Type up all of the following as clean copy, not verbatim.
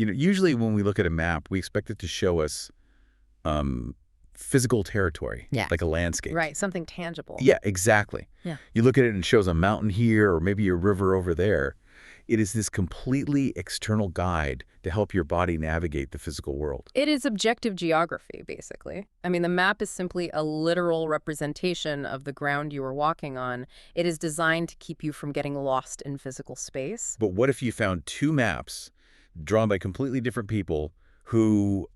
Usually when we look at a map, we expect it to show us physical territory, Yeah. like a landscape. Right, something tangible. Yeah, exactly. Yeah. You look at it and it shows a mountain here or maybe a river over there. It is this completely external guide to help your body navigate the physical world. It is objective geography, basically. I mean, the map is simply a literal representation of the ground you are walking on. It is designed to keep you from getting lost in physical space. But what if you found two maps drawn by completely different people who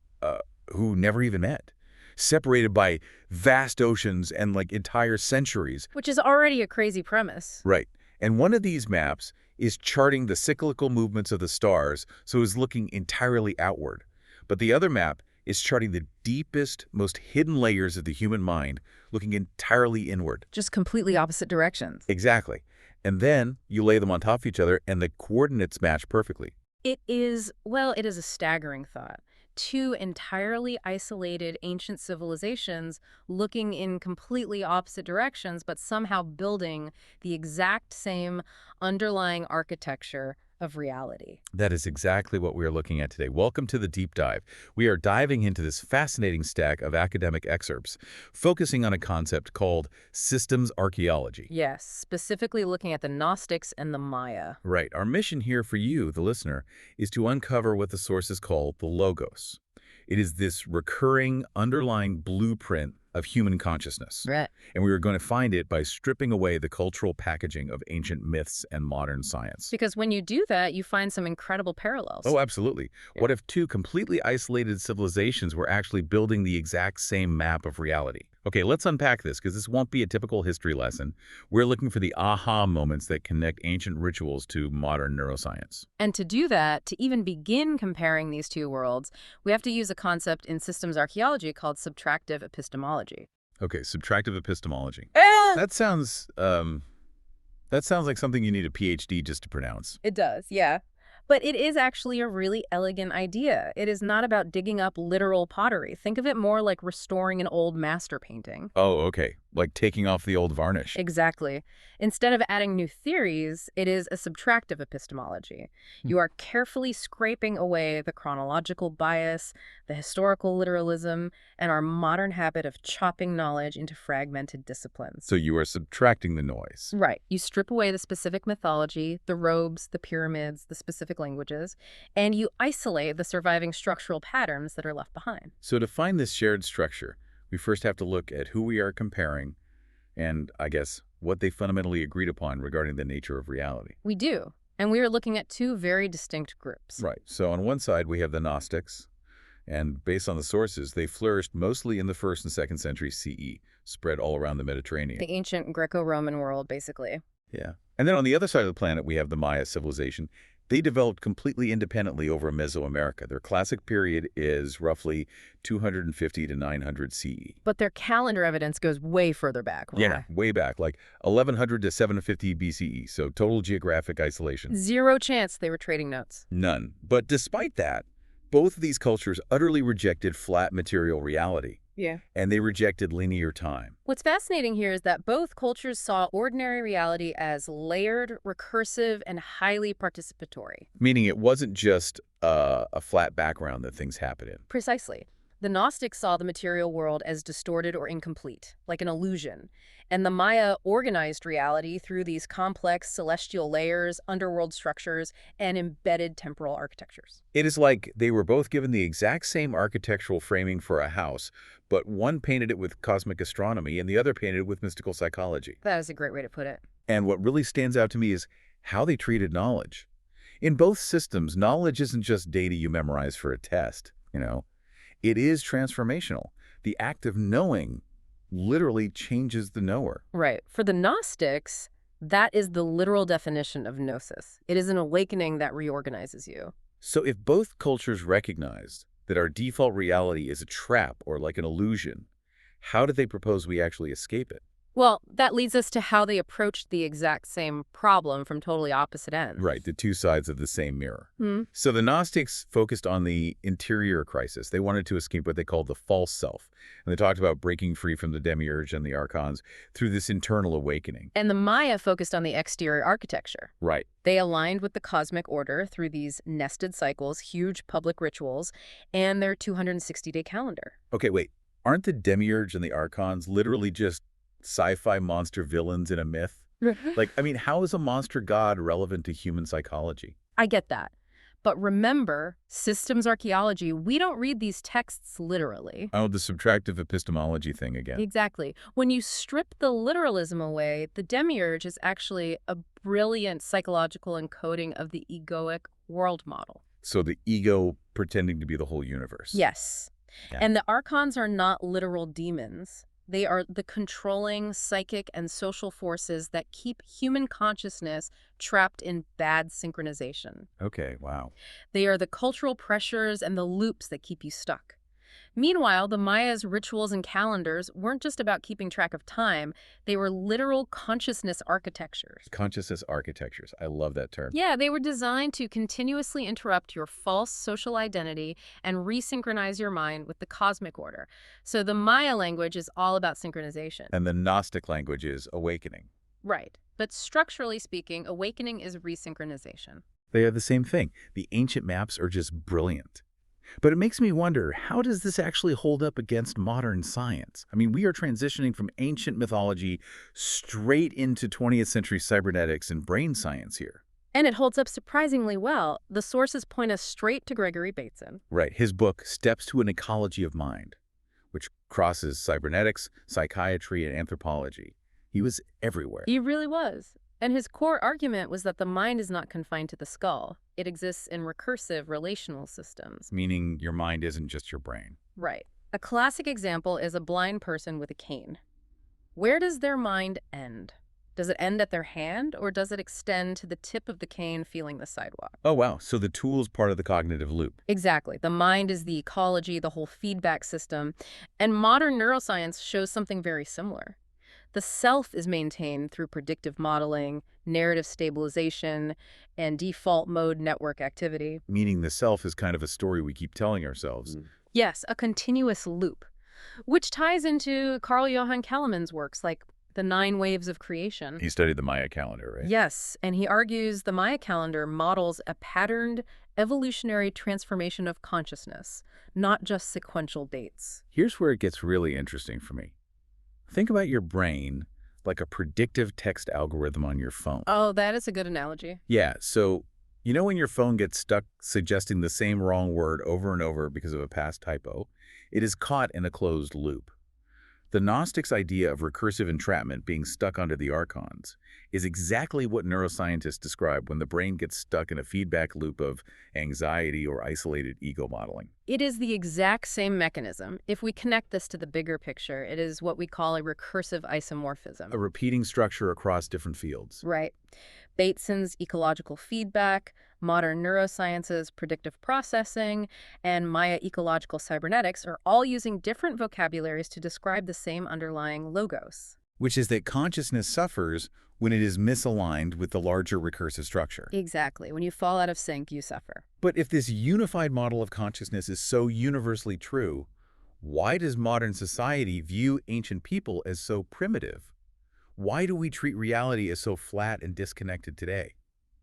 never even met, separated by vast oceans and like entire centuries? Which is already a crazy premise. Right. And one of these maps is charting the cyclical movements of the stars, so it's looking entirely outward. But the other map is charting the deepest, most hidden layers of the human mind, looking entirely inward. Just completely opposite directions. Exactly. And then you lay them on top of each other and the coordinates match perfectly. It is a staggering thought. Two entirely isolated ancient civilizations looking in completely opposite directions, but somehow building the exact same underlying architecture of reality. That is exactly what we are looking at today. Welcome to the Deep Dive. We are diving into this fascinating stack of academic excerpts, focusing on a concept called systems archaeology. Yes, specifically looking at the Gnostics and the Maya. Right. Our mission here for you, the listener, is to uncover what the sources call the Logos. It is this recurring underlying blueprint of human consciousness. Right. And we are going to find it by stripping away the cultural packaging of ancient myths and modern science. Because when you do that, you find some incredible parallels. Oh, absolutely. Yeah. What if two completely isolated civilizations were actually building the exact same map of reality? Okay, let's unpack this, because this won't be a typical history lesson. We're looking for the aha moments that connect ancient rituals to modern neuroscience. And to do that, to even begin comparing these two worlds, we have to use a concept in systems archaeology called subtractive epistemology. Okay, subtractive epistemology. Ah! That sounds like something you need a PhD just to pronounce. It does, yeah. But it is actually a really elegant idea. It is not about digging up literal pottery. Think of it more like restoring an old master painting. Oh, okay. Like taking off the old varnish. Exactly. Instead of adding new theories, it is a subtractive epistemology. You are carefully scraping away the chronological bias, the historical literalism, and our modern habit of chopping knowledge into fragmented disciplines. So you are subtracting the noise. Right. You strip away the specific mythology, the robes, the pyramids, the specific languages, and you isolate the surviving structural patterns that are left behind. So to find this shared structure, we first have to look at who we are comparing and, I guess, what they fundamentally agreed upon regarding the nature of reality. We do. And we are looking at two very distinct groups. Right. So on one side, we have the Gnostics, and based on the sources, they flourished mostly in the 1st and 2nd century CE, spread all around the Mediterranean. The ancient Greco-Roman world, basically. Yeah. And then on the other side of the planet, we have the Maya civilization. They developed completely independently over Mesoamerica. Their classic period is roughly 250 to 900 CE. But their calendar evidence goes way further back. Yeah, way back, like 1100 to 750 BCE, so total geographic isolation. Zero chance they were trading notes. None. But despite that, both of these cultures utterly rejected flat material reality. Yeah. And they rejected linear time. What's fascinating here is that both cultures saw ordinary reality as layered, recursive, and highly participatory. Meaning it wasn't just a flat background that things happen in. Precisely. The Gnostics saw the material world as distorted or incomplete, like an illusion. And the Maya organized reality through these complex celestial layers, underworld structures, and embedded temporal architectures. It is like they were both given the exact same architectural framing for a house, but one painted it with cosmic astronomy and the other painted it with mystical psychology. That is a great way to put it. And what really stands out to me is how they treated knowledge. In both systems, knowledge isn't just data you memorize for a test, It is transformational. The act of knowing literally changes the knower. Right. For the Gnostics, that is the literal definition of gnosis. It is an awakening that reorganizes you. So if both cultures recognized that our default reality is a trap or like an illusion, how do they propose we actually escape it? Well, that leads us to how they approached the exact same problem from totally opposite Right, ends. the two sides of the same mirror. Hmm. So the Gnostics focused on the interior crisis. They wanted to escape what they called the false self. And they talked about breaking free from the demiurge and the archons through this internal awakening. And the Maya focused on the exterior architecture. Right. They aligned with the cosmic order through these nested cycles, huge public rituals, and their 260-day calendar. Okay, wait. Aren't the demiurge and the archons literally just sci-fi monster villains in a myth? Like, I mean, how is a monster god relevant to human psychology? I get that. But remember, systems archaeology, we don't read these texts literally. Oh, the subtractive epistemology thing again. Exactly. When you strip the literalism away, the demiurge is actually a brilliant psychological encoding of the egoic world model. So the ego pretending to be the whole universe. Yes. Yeah. And the archons are not literal demons. They are the controlling psychic and social forces that keep human consciousness trapped in bad synchronization. Okay, wow. They are the cultural pressures and the loops that keep you stuck. Meanwhile, the Maya's rituals and calendars weren't just about keeping track of time. They were literal consciousness architectures. Consciousness architectures. I love that term. Yeah, they were designed to continuously interrupt your false social identity and resynchronize your mind with the cosmic order. So the Maya language is all about synchronization. And the Gnostic language is awakening. Right. But structurally speaking, awakening is resynchronization. They are the same thing. The ancient maps are just brilliant. But it makes me wonder, how does this actually hold up against modern science? I mean, we are transitioning from ancient mythology straight into 20th century cybernetics and brain science here. And it holds up surprisingly well. The sources point us straight to Gregory Bateson. Right. His book, Steps to an Ecology of Mind, which crosses cybernetics, psychiatry, and anthropology. He was everywhere. He really was. And his core argument was that the mind is not confined to the skull. It exists in recursive relational systems. Meaning your mind isn't just your brain. Right. A classic example is a blind person with a cane. Where does their mind end? Does it end at their hand, or does it extend to the tip of the cane feeling the sidewalk? Oh, wow. So the tool's part of the cognitive loop. Exactly. The mind is the ecology, the whole feedback system. And modern neuroscience shows something very similar. The self is maintained through predictive modeling, narrative stabilization, and default mode network activity. Meaning the self is kind of a story we keep telling ourselves. Yes, a continuous loop, which ties into Carl Johann Kellerman's works like The 9 Waves of Creation. He studied the Maya calendar, right? Yes, and he argues the Maya calendar models a patterned evolutionary transformation of consciousness, not just sequential dates. Here's where it gets really interesting for me. Think about your brain like a predictive text algorithm on your phone. Oh, that is a good analogy. Yeah, so you know when your phone gets stuck suggesting the same wrong word over and over because of a past typo? It is caught in a closed loop. The Gnostics' idea of recursive entrapment being stuck onto the archons is exactly what neuroscientists describe when the brain gets stuck in a feedback loop of anxiety or isolated ego modeling. It is the exact same mechanism. If we connect this to the bigger picture, it is what we call a recursive isomorphism. A repeating structure across different fields. Right. Bateson's ecological feedback, modern neurosciences, predictive processing, and Maya ecological cybernetics are all using different vocabularies to describe the same underlying logos. Which is that consciousness suffers when it is misaligned with the larger recursive structure. Exactly. When you fall out of sync, you suffer. But if this unified model of consciousness is so universally true, why does modern society view ancient people as so primitive? Why do we treat reality as so flat and disconnected today?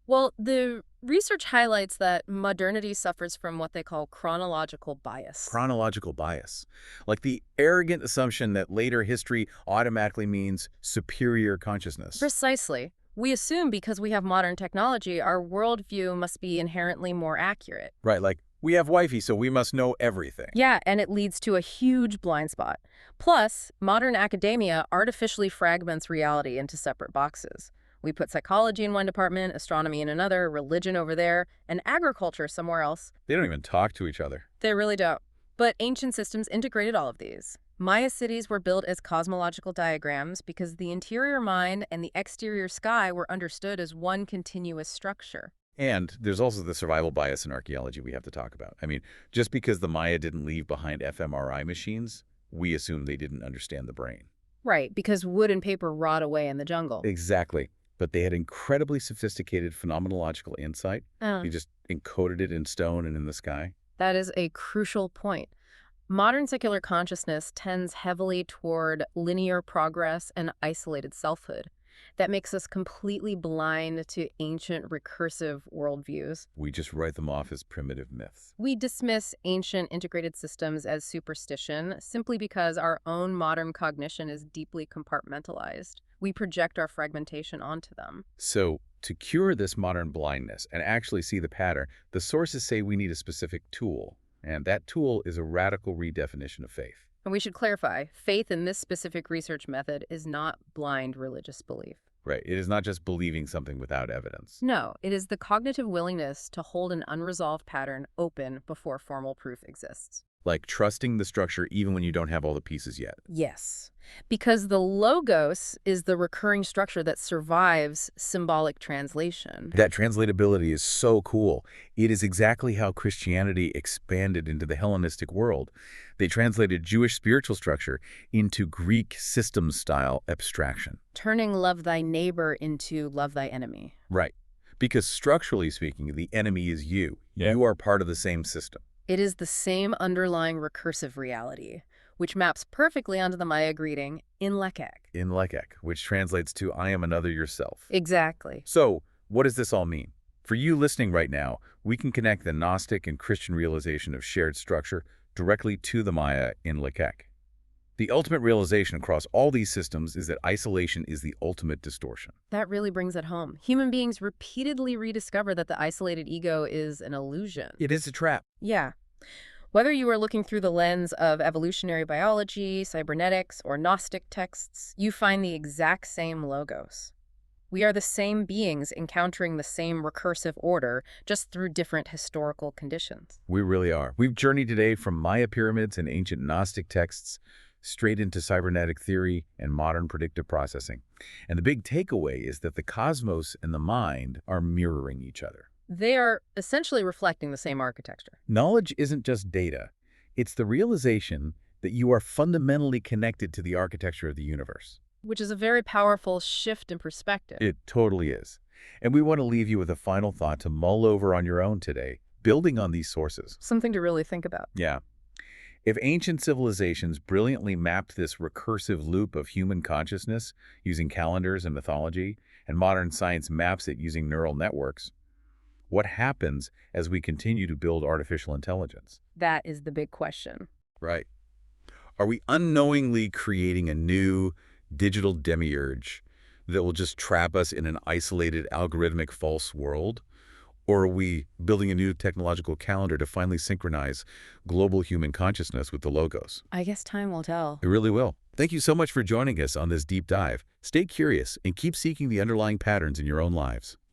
Well, the research highlights that modernity suffers from what they call chronological bias. Chronological bias. Like the arrogant assumption that later history automatically means superior consciousness. Precisely. We assume because we have modern technology, our worldview must be inherently more accurate. Right, like, we have Wi-Fi, so we must know everything. Yeah, and it leads to a huge blind spot. Plus, modern academia artificially fragments reality into separate boxes. We put psychology in one department, astronomy in another, religion over there, and agriculture somewhere else. They don't even talk to each other. They really don't. But ancient systems integrated all of these. Maya cities were built as cosmological diagrams because the interior mind and the exterior sky were understood as one continuous structure. And there's also the survival bias in archaeology we have to talk about. I mean, just because the Maya didn't leave behind fMRI machines, we assume they didn't understand the brain. Right, because wood and paper rot away in the jungle. Exactly. But they had incredibly sophisticated phenomenological insight. Uh, You just encoded it in stone and in the sky. that is a crucial point. Modern secular consciousness tends heavily toward linear progress and isolated selfhood. That makes us completely blind to ancient recursive worldviews. We just write them off as primitive myths. We dismiss ancient integrated systems as superstition simply because our own modern cognition is deeply compartmentalized. We project our fragmentation onto them. So, to cure this modern blindness and actually see the pattern, the sources say we need a specific tool. And that tool is a radical redefinition of faith. And we should clarify, faith in this specific research method is not blind religious belief. Right. It is not just believing something without evidence. No, it is the cognitive willingness to hold an unresolved pattern open before formal proof exists. Like trusting the structure even when you don't have all the pieces yet. Yes, because the logos is the recurring structure that survives symbolic translation. That translatability is so cool. It is exactly how Christianity expanded into the Hellenistic world. They translated Jewish spiritual structure into Greek system-style abstraction. Turning love thy neighbor into love thy enemy. Right. Because structurally speaking, the enemy is you. Yeah. You are part of the same system. It is the same underlying recursive reality, which maps perfectly onto the Maya greeting, in Lekek. In Lekek, which translates to I am another yourself. Exactly. So, what does this all mean? For you listening right now, we can connect the Gnostic and Christian realization of shared structure directly to the Maya in Lekek. The ultimate realization across all these systems is that isolation is the ultimate distortion. That really brings it home. Human beings repeatedly rediscover that the isolated ego is an illusion. It is a trap. Yeah. Whether you are looking through the lens of evolutionary biology, cybernetics, or Gnostic texts, you find the exact same logos. We are the same beings encountering the same recursive order, just through different historical conditions. We really are. We've journeyed today from Maya pyramids and ancient Gnostic texts straight into cybernetic theory and modern predictive processing. And the big takeaway is that the cosmos and the mind are mirroring each other. They are essentially reflecting the same architecture. Knowledge isn't just data. It's the realization that you are fundamentally connected to the architecture of the universe. Which is a very powerful shift in perspective. It totally is. And we want to leave you with a final thought to mull over on your own today, building on these sources. Something to really think about. Yeah. If ancient civilizations brilliantly mapped this recursive loop of human consciousness using calendars and mythology, and modern science maps it using neural networks, what happens as we continue to build artificial intelligence? That is the big question. Right. Are we unknowingly creating a new digital demiurge that will just trap us in an isolated algorithmic false world? Or are we building a new technological calendar to finally synchronize global human consciousness with the logos? I guess time will tell. It really will. Thank you so much for joining us on this deep dive. Stay curious and keep seeking the underlying patterns in your own lives.